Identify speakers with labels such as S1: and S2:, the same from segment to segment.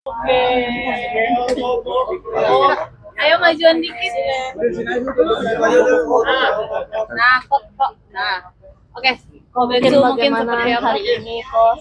S1: Oke. Oh, ayo majuan dikit. Nah, kok. Nah, oke. Komentar mungkin seperti apa
S2: hari ini, Kos?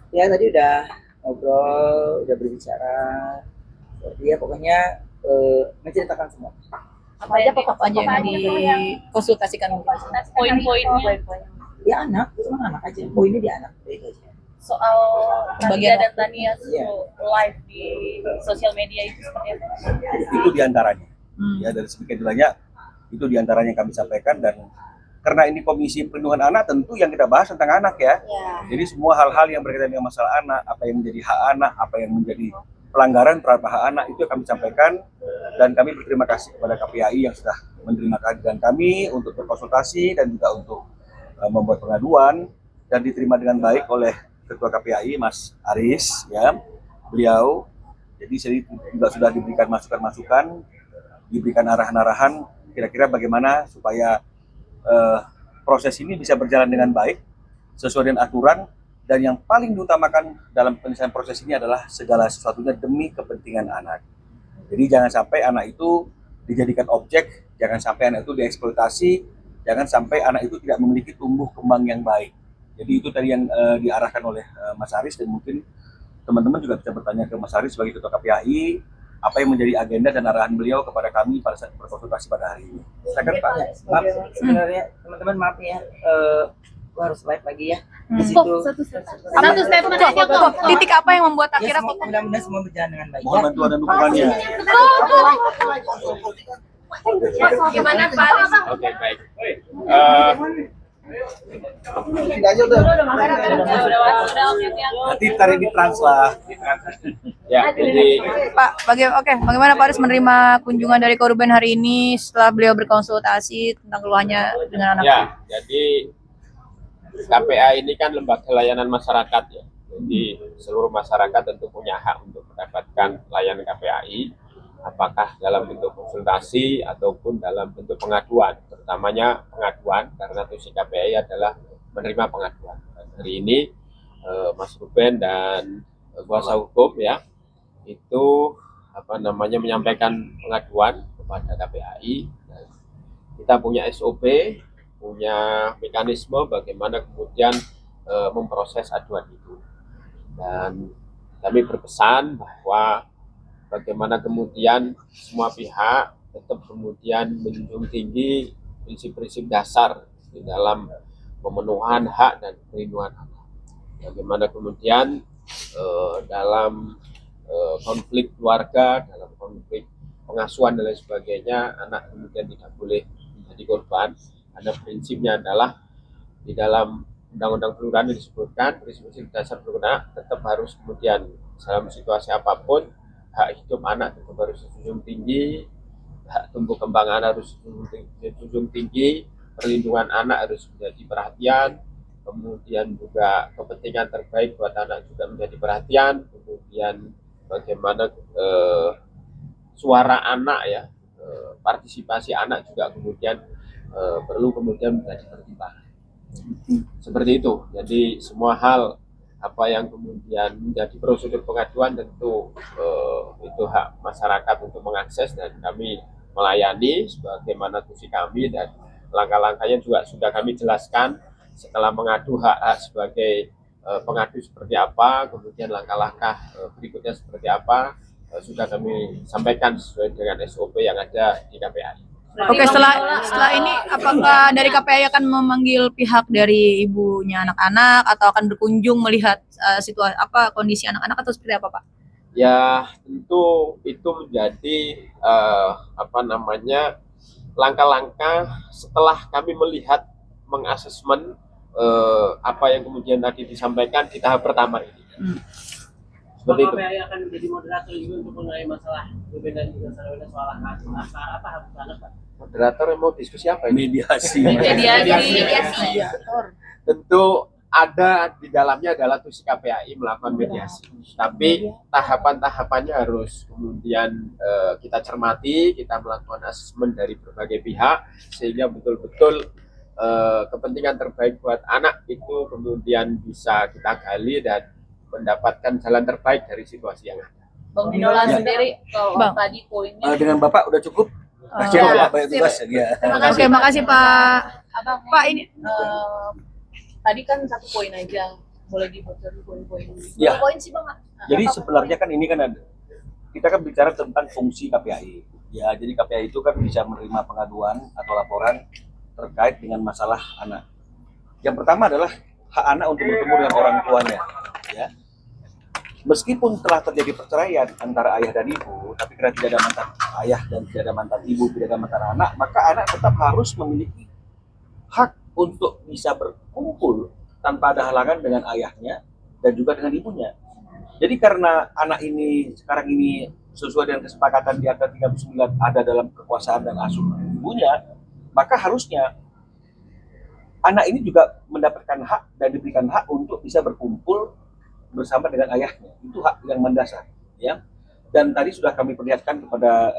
S3: Ya tadi udah ngobrol, udah berbicara. Dia pokoknya menceritakan semua.
S1: Apa aja yang dikonsultasikan? Poin-poinnya.
S3: Ya anak, cuma anak aja. Poinnya di anak. Itu aja.
S1: Soal Tania dan Tania
S3: Iya.
S1: live di sosial media itu seperti apa?
S4: Itu diantaranya. Ya dari sedikit banyak itu diantaranya yang kami sampaikan, dan karena ini Komisi Perlindungan Anak, tentu yang kita bahas tentang anak ya. Jadi semua hal-hal yang berkaitan dengan masalah anak, apa yang menjadi hak anak, apa yang menjadi pelanggaran terhadap hak anak, itu yang kami sampaikan. Dan kami berterima kasih kepada KPAI yang sudah menerima kehadiran kami untuk berkonsultasi dan juga untuk membuat pengaduan, dan diterima dengan baik oleh Ketua KPAI Mas Aris ya, beliau. Jadi saya juga sudah diberikan masukan-masukan, diberikan arahan-arahan kira-kira bagaimana supaya proses ini bisa berjalan dengan baik sesuai dengan aturan, dan yang paling diutamakan dalam penyelesaian proses ini adalah segala sesuatunya demi kepentingan anak. Jadi jangan sampai anak itu dijadikan objek, jangan sampai anak itu dieksploitasi, jangan sampai anak itu tidak memiliki tumbuh kembang yang baik. Jadi itu tadi yang diarahkan oleh Mas Aris, dan mungkin teman-teman juga bisa bertanya ke Mas Aris sebagai Ketua KPAI apa yang menjadi agenda dan arahan beliau kepada kami pada saat berkonsultasi pada hari ini. Silakan Pak.
S3: Maaf, sebenarnya teman-teman maaf ya, gua harus live lagi ya. Di situ
S1: Satu statement aja kok.
S2: Titik apa yang membuat
S3: ya,
S2: akhirnya kok
S3: mudah-mudahan semua berjalan dengan baik.
S4: Mohon bantuan dan dukungannya.
S1: Gimana Pak?
S5: Oke, baik.
S4: Nanti tarik di trans lah.
S5: Ya, jadi
S2: Pak, bagaimana Pak Aris menerima kunjungan dari korban hari ini setelah beliau berkonsultasi tentang keluhannya dengan anak?
S5: ya, jadi KPA ini kan lembaga layanan masyarakat ya. Jadi seluruh masyarakat tentu punya hak untuk mendapatkan layanan KPAI, apakah dalam bentuk konsultasi ataupun dalam bentuk pengaduan, terutamanya pengaduan, karena tugas KPAI adalah menerima pengaduan. Hari ini Mas Ruben dan kuasa hukum ya itu menyampaikan pengaduan kepada KPAI. Kita punya SOP, punya mekanisme bagaimana kemudian memproses aduan itu, dan kami berpesan bahwa bagaimana kemudian semua pihak tetap kemudian menjunjung tinggi prinsip-prinsip dasar di dalam pemenuhan hak dan perlindungan anak. Bagaimana kemudian dalam konflik keluarga, dalam konflik pengasuhan dan lain sebagainya, anak kemudian tidak boleh menjadi korban. Karena prinsipnya adalah di dalam Undang-Undang Perlindungan disebutkan prinsip-prinsip dasar perlindungan tetap harus kemudian dalam situasi apapun hak hidup anak tetap harus dijunjung tinggi, hak tumbuh kembang anak harus dijunjung tinggi, perlindungan anak harus menjadi perhatian, kemudian juga kepentingan terbaik buat anak juga menjadi perhatian, kemudian bagaimana suara anak ya, partisipasi anak juga kemudian perlu kemudian menjadi pertimbangan. Seperti itu. Jadi semua hal apa yang kemudian menjadi prosedur pengaduan tentu itu hak masyarakat untuk mengakses, dan kami melayani sebagaimana tugas kami, dan langkah-langkahnya juga sudah kami jelaskan setelah mengadu hak sebagai pengadu seperti apa, kemudian langkah-langkah berikutnya seperti apa, sudah kami sampaikan sesuai dengan SOP yang ada di KPAI.
S2: Oke, setelah ini apakah dari KPAI akan memanggil pihak dari ibunya anak-anak atau akan berkunjung melihat situasi kondisi anak-anak atau seperti apa, Pak?
S5: Ya, tentu itu menjadi langkah-langkah setelah kami melihat mengasesmen apa yang kemudian tadi disampaikan di tahap pertama ini. Seperti itu.
S6: KPAI akan menjadi moderator juga untuk mengenai masalah Ruben dan juga Sarwena soal apa harus anak, Pak?
S5: Moderator yang mau diskusi apa ini?
S4: Mediasi.
S5: Tentu ada di dalamnya adalah tugas KPAI melakukan mediasi. Tapi tahapan-tahapannya harus kemudian kita cermati, kita melakukan asesmen dari berbagai pihak sehingga betul-betul kepentingan terbaik buat anak itu kemudian bisa kita gali dan mendapatkan jalan terbaik dari situasi yang ada.
S1: Bang Minola
S4: Ya.
S1: sendiri kalau
S2: Bang.
S1: tadi poinnya
S4: Dengan Bapak udah cukup? Masih
S2: ya.
S4: Bapak banyak tugas ya.
S2: Oke, makasih Pak.
S1: Abang,
S2: Pak, ini
S1: tadi kan satu poin aja, boleh dibocorin poin-poin.
S4: Ya.
S1: Berapa poin sih bang?
S4: Jadi
S1: Apa
S4: sebenarnya kan ini kan ada, kita kan bicara tentang fungsi KPAI. Ya, jadi KPAI itu kan bisa menerima pengaduan atau laporan terkait dengan masalah anak. Yang pertama adalah hak anak untuk bertemu dengan orang tuanya. Ya. Meskipun telah terjadi perceraian antara ayah dan ibu, tapi karena tidak ada mantan ayah dan tidak ada mantan ibu, tidak ada mantan anak, maka anak tetap harus memiliki hak untuk bisa berkumpul tanpa ada halangan dengan ayahnya dan juga dengan ibunya. Jadi karena anak ini sekarang ini sesuai dengan kesepakatan di Akta 39 ada dalam kekuasaan dan asuh ibunya, maka harusnya anak ini juga mendapatkan hak dan diberikan hak untuk bisa berkumpul bersama dengan ayahnya. Itu hak yang mendasar, ya. Dan tadi sudah kami perlihatkan kepada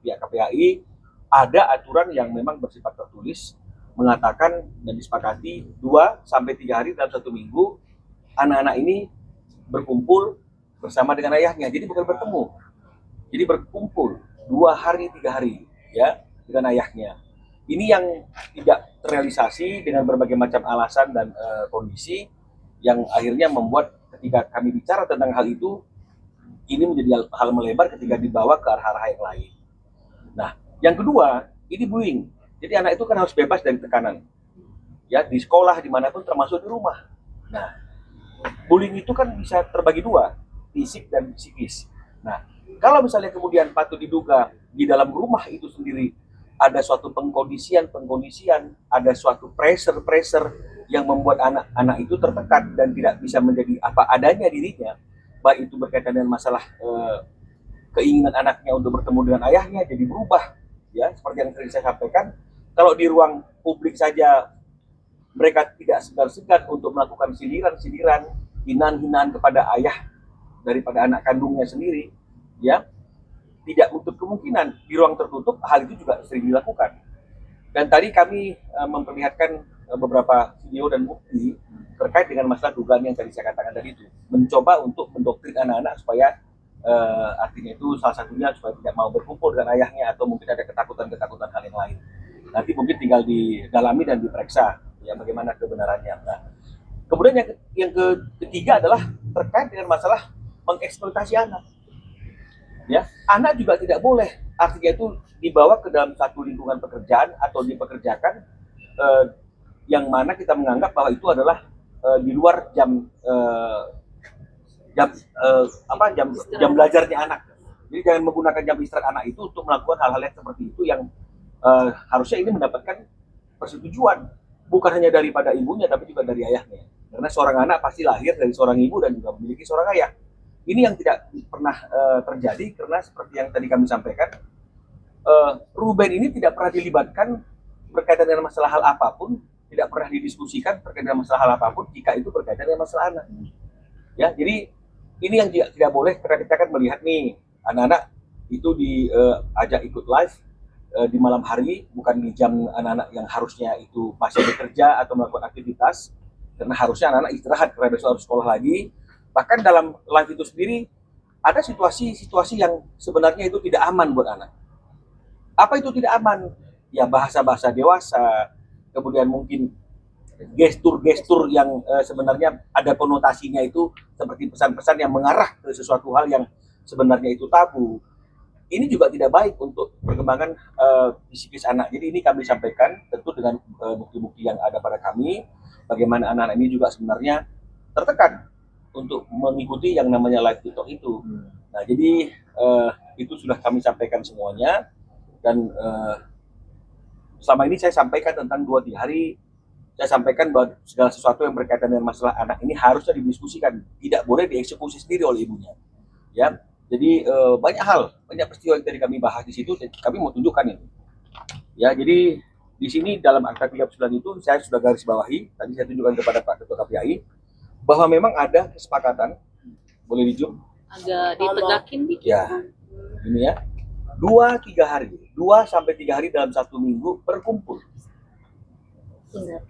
S4: pihak KPAI ada aturan yang memang bersifat tertulis mengatakan dan disepakati 2 sampai 3 hari dalam 1 minggu anak-anak ini berkumpul bersama dengan ayahnya. Jadi bukan bertemu. Jadi berkumpul 2 hari 3 hari ya dengan ayahnya. Ini yang tidak terrealisasi dengan berbagai macam alasan dan kondisi yang akhirnya membuat ketika kami bicara tentang hal itu ini menjadi hal melebar ketika dibawa ke arah-arah yang lain. Nah, yang kedua, ini bullying. Jadi anak itu kan harus bebas dari tekanan. Ya, di sekolah dimanapun termasuk di rumah. Nah, bullying itu kan bisa terbagi 2, fisik dan psikis. Nah, kalau misalnya kemudian patut diduga di dalam rumah itu sendiri ada suatu pengkondisian, ada suatu pressure yang membuat anak-anak itu tertekan dan tidak bisa menjadi apa adanya dirinya, baik itu berkaitan dengan masalah keinginan anaknya untuk bertemu dengan ayahnya jadi berubah, ya seperti yang tadi saya sampaikan. Kalau di ruang publik saja mereka tidak segan-segan untuk melakukan sindiran-sindiran, hinaan-hinaan kepada ayah daripada anak kandungnya sendiri, ya tidak untuk kemungkinan di ruang tertutup hal itu juga sering dilakukan. Dan tadi kami memperlihatkan beberapa video dan bukti terkait dengan masalah dugaan yang tadi saya katakan tadi itu, mencoba untuk mendoktrin anak-anak supaya artinya itu salah satunya supaya tidak mau berkumpul dengan ayahnya atau mungkin ada ketakutan-ketakutan hal yang lain. Nanti mungkin tinggal didalami dan diperiksa ya bagaimana kebenarannya. Nah, kemudian yang ketiga adalah terkait dengan masalah mengeksploitasi anak. Ya, anak juga tidak boleh artinya itu dibawa ke dalam satu lingkungan pekerjaan atau dipekerjakan yang mana kita menganggap bahwa itu adalah di luar jam belajarnya anak. Jadi jangan menggunakan jam istirahat anak itu untuk melakukan hal-hal yang seperti itu yang harusnya ini mendapatkan persetujuan bukan hanya daripada ibunya tapi juga dari ayahnya. Karena seorang anak pasti lahir dari seorang ibu dan juga memiliki seorang ayah. Ini yang tidak pernah terjadi karena seperti yang tadi kami sampaikan, Ruben ini tidak pernah dilibatkan berkaitan dengan masalah hal apapun, tidak pernah didiskusikan berkaitan dengan masalah hal apapun jika itu berkaitan dengan masalah anak. Ya, jadi ini yang tidak boleh karena kita kan melihat nih anak-anak itu diajak ikut live di malam hari, bukan di jam anak-anak yang harusnya itu masih bekerja atau melakukan aktivitas, karena harusnya anak-anak istirahat karena besok harus sekolah lagi. Bahkan dalam live itu sendiri ada situasi-situasi yang sebenarnya itu tidak aman buat anak. Apa itu tidak aman? Ya bahasa-bahasa dewasa, kemudian mungkin gestur-gestur yang sebenarnya ada konotasinya itu seperti pesan-pesan yang mengarah ke sesuatu hal yang sebenarnya itu tabu. Ini juga tidak baik untuk perkembangan psikis anak. Jadi ini kami sampaikan tentu dengan bukti-bukti yang ada pada kami, bagaimana anak-anak ini juga sebenarnya tertekan untuk mengikuti yang namanya live TikTok itu. Nah, jadi itu sudah kami sampaikan semuanya dan selama ini saya sampaikan tentang 2-3 hari, saya sampaikan bahwa segala sesuatu yang berkaitan dengan masalah anak ini harusnya didiskusikan, tidak boleh dieksekusi sendiri oleh ibunya. Ya, jadi banyak peristiwa yang tadi kami bahas di situ, kami mau tunjukkan ini. Ya, jadi di sini dalam Akta 39 itu saya sudah garis bawahi, tadi saya tunjukkan kepada Pak Ketua KPAI, bahwa memang ada kesepakatan, boleh di zoom?
S1: Agak ditegakin dikit.
S4: Ya, ini ya, 2-3 hari, 2 sampai 3 hari dalam 1 minggu berkumpul.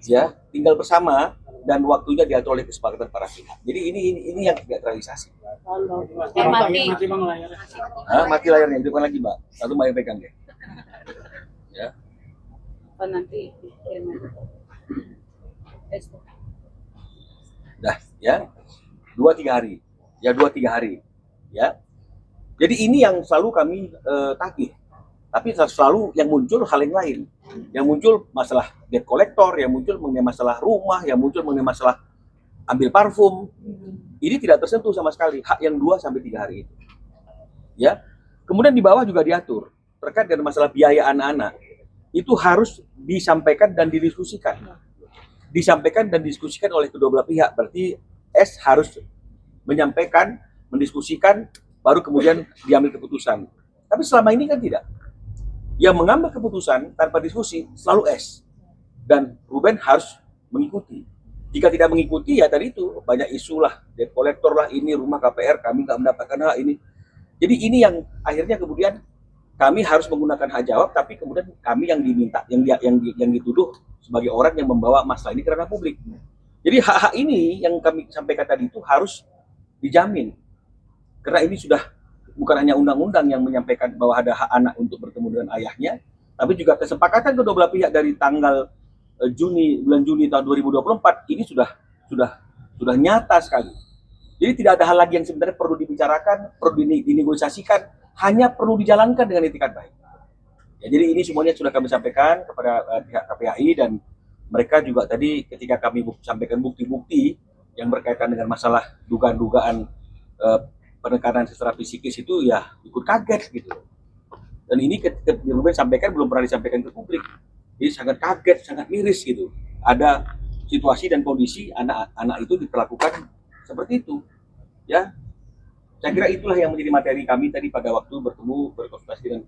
S4: ya tinggal bersama dan waktunya diatur oleh kesepakatan para pihak. Jadi ini yang tidak terrealisasi.
S1: Mati.
S6: Bang layarnya.
S4: Mati layarnya, hidupkan lagi Mbak. Satu Mbak yang pegang deh. Ya.
S1: Apa nanti?
S4: Dah, ya. 2-3 hari. Ya 2-3 hari. Ya. Jadi ini yang selalu kami tagih. Tapi selalu yang muncul hal yang lain. Yang muncul masalah debt collector, yang muncul mengenai masalah rumah, yang muncul mengenai masalah ambil parfum. Ini tidak tersentuh sama sekali hak yang 2-3 hari itu. Ya. Kemudian di bawah juga diatur terkait dengan masalah biaya anak-anak. Itu harus disampaikan dan didiskusikan. Disampaikan dan didiskusikan oleh kedua belah pihak. Berarti S harus menyampaikan, mendiskusikan, baru kemudian diambil keputusan. Tapi selama ini kan tidak. Yang mengambil keputusan tanpa diskusi selalu S. Dan Ruben harus mengikuti. Jika tidak mengikuti, ya tadi itu banyak isu lah, debt collector lah, ini rumah KPR, kami nggak mendapatkan hak ini. Jadi ini yang akhirnya kemudian kami harus menggunakan hak jawab, tapi kemudian kami yang diminta, yang dituduh sebagai orang yang membawa masalah ini ke ranah publik. Jadi hak-hak ini yang kami sampaikan tadi itu harus dijamin. Karena ini sudah bukan hanya undang-undang yang menyampaikan bahwa ada hak anak untuk bertemu dengan ayahnya, tapi juga kesepakatan kedua belah pihak dari tanggal bulan Juni tahun 2024 ini sudah nyata sekali. Jadi tidak ada hal lagi yang sebenarnya perlu dibicarakan, perlu dinegosiasikan, hanya perlu dijalankan dengan itikat baik. Ya, jadi ini semuanya sudah kami sampaikan kepada pihak KPAI dan mereka juga tadi ketika kami sampaikan bukti-bukti yang berkaitan dengan masalah dugaan-dugaan penekanan secara psikis itu ya ikut kaget gitu. Dan ini ketika Ruben sampaikan belum pernah disampaikan ke publik. Jadi sangat kaget, sangat miris gitu. Ada situasi dan kondisi anak-anak itu diperlakukan seperti itu. Ya. Saya kira itulah yang menjadi materi kami tadi pada waktu bertemu berkonsultasi dengan